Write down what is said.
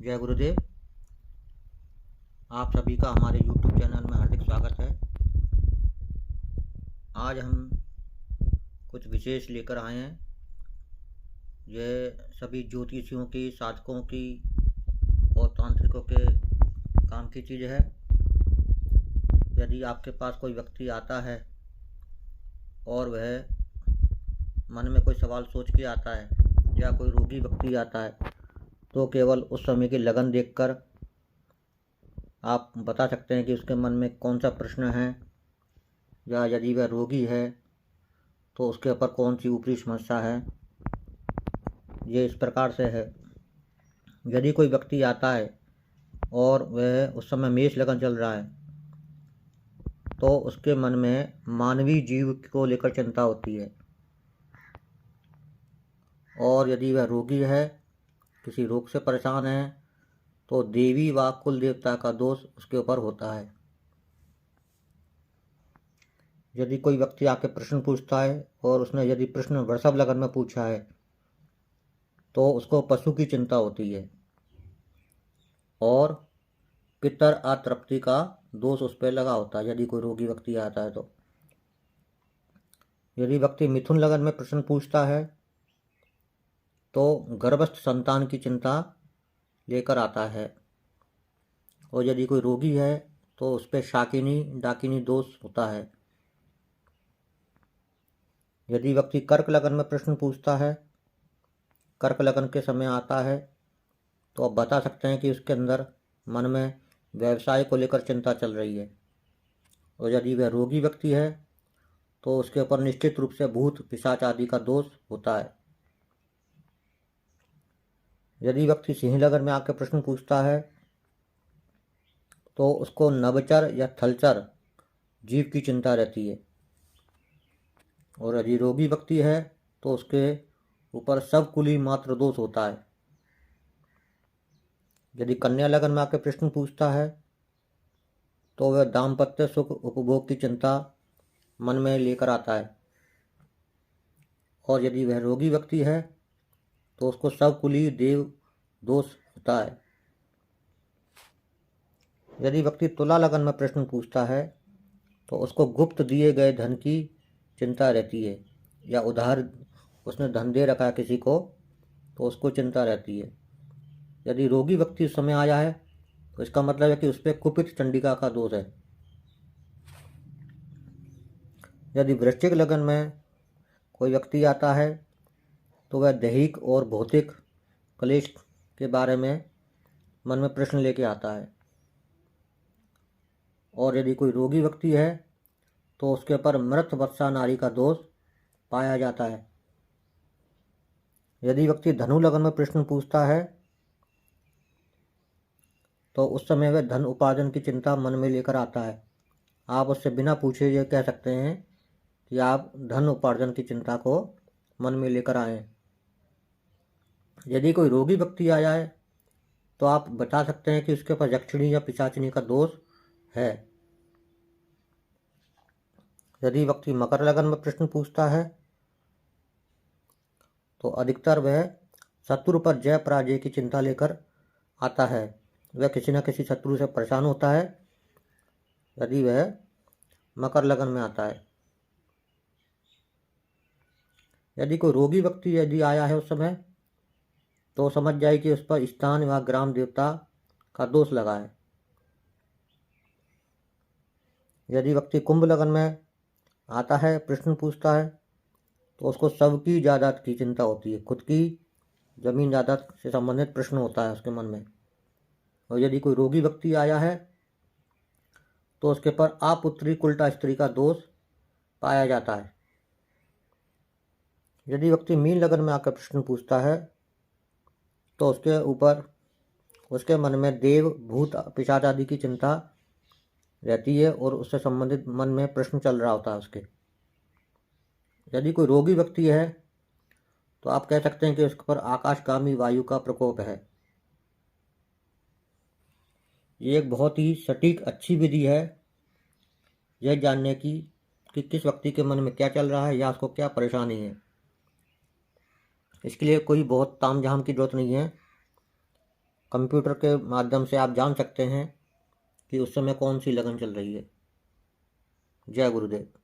जय गुरुदेव। आप सभी का हमारे YouTube चैनल में हार्दिक स्वागत है। आज हम कुछ विशेष लेकर आए हैं। यह सभी ज्योतिषियों की, साधकों की और तांत्रिकों के काम की चीज़ है। यदि आपके पास कोई व्यक्ति आता है और वह मन में कोई सवाल सोच के आता है या कोई रोगी व्यक्ति आता है, तो केवल उस समय की लगन देखकर आप बता सकते हैं कि उसके मन में कौन सा प्रश्न है, या यदि वह रोगी है तो उसके ऊपर कौन सी ऊपरी समस्या है। ये इस प्रकार से है। यदि कोई व्यक्ति आता है और वह उस समय मेष लगन चल रहा है, तो उसके मन में मानवीय जीव को लेकर चिंता होती है। और यदि वह रोगी है, किसी रोग से परेशान है, तो देवी व कुल देवता का दोष उसके ऊपर होता है। यदि कोई व्यक्ति आके प्रश्न पूछता है और उसने यदि प्रश्न वृषभ लगन में पूछा है, तो उसको पशु की चिंता होती है और पितर अतृप्ति का दोष उस पर लगा होता है। यदि कोई रोगी व्यक्ति आता है तो यदि व्यक्ति मिथुन लगन में प्रश्न पूछता है, तो गर्भस्थ संतान की चिंता लेकर आता है। और यदि कोई रोगी है तो उस पर शाकिनी डाकिनी दोष होता है। यदि व्यक्ति कर्क लगन में प्रश्न पूछता है, कर्क लगन के समय आता है, तो आप बता सकते हैं कि उसके अंदर मन में व्यवसाय को लेकर चिंता चल रही है। और यदि वह रोगी व्यक्ति है तो उसके ऊपर निश्चित रूप से भूत पिशाच आदि का दोष होता है। यदि व्यक्ति सिंह लगन में आकर प्रश्न पूछता है, तो उसको नवचर या थलचर जीव की चिंता रहती है। और यदि रोगी व्यक्ति है तो उसके ऊपर सब कुली मात्र दोष होता है। यदि कन्या लगन में आकर प्रश्न पूछता है, तो वह दाम्पत्य सुख उपभोग की चिंता मन में लेकर आता है। और यदि वह रोगी व्यक्ति है तो उसको सब कुली देव दोष होता है। यदि व्यक्ति तुला लगन में प्रश्न पूछता है, तो उसको गुप्त दिए गए धन की चिंता रहती है, या उधार उसने धन दे रखा है किसी को तो उसको चिंता रहती है। यदि रोगी व्यक्ति उस समय आया है तो इसका मतलब है कि उस पर कुपित चंडिका का दोष है। यदि वृश्चिक लगन में कोई व्यक्ति आता है तो वह दैहिक और भौतिक क्लेश के बारे में मन में प्रश्न लेके आता है। और यदि कोई रोगी व्यक्ति है तो उसके ऊपर मृत वत्सा नारी का दोष पाया जाता है। यदि व्यक्ति धनु लगन में प्रश्न पूछता है, तो उस समय वह धन उपार्जन की चिंता मन में लेकर आता है। आप उससे बिना पूछे ये कह सकते हैं कि आप धन उपार्जन की चिंता को मन में लेकर आए। यदि कोई रोगी व्यक्ति आया है तो आप बता सकते हैं कि उसके ऊपर यक्षिणी या पिशाचिनी का दोष है। यदि व्यक्ति मकर लगन में प्रश्न पूछता है, तो अधिकतर वह शत्रु पर जय पराजय की चिंता लेकर आता है। वह किसी न किसी शत्रु से परेशान होता है यदि वह मकर लगन में आता है। यदि कोई रोगी व्यक्ति यदि आया है उस समय, तो समझ जाए कि उस पर स्थान व ग्राम देवता का दोष लगा है। यदि व्यक्ति कुंभ लगन में आता है, प्रश्न पूछता है, तो उसको सबकी जायदाद की चिंता होती है। खुद की जमीन जायदाद से संबंधित प्रश्न होता है उसके मन में। और यदि कोई रोगी व्यक्ति आया है तो उसके पर अपुत्री कुल्टा स्त्री का दोष पाया जाता है। यदि व्यक्ति मीन लगन में आकर प्रश्न पूछता है, तो उसके ऊपर उसके मन में देव भूत पिशाच आदि की चिंता रहती है और उससे संबंधित मन में प्रश्न चल रहा होता है उसके। यदि कोई रोगी व्यक्ति है तो आप कह सकते हैं कि उसके पर आकाशगामी वायु का प्रकोप है। ये एक बहुत ही सटीक अच्छी विधि है यह जानने की कि किस व्यक्ति के मन में क्या चल रहा है या उसको क्या परेशानी है। इसके लिए कोई बहुत तामझाम की जरूरत नहीं है। कंप्यूटर के माध्यम से आप जान सकते हैं कि उस समय कौन सी लगन चल रही है। जय गुरुदेव।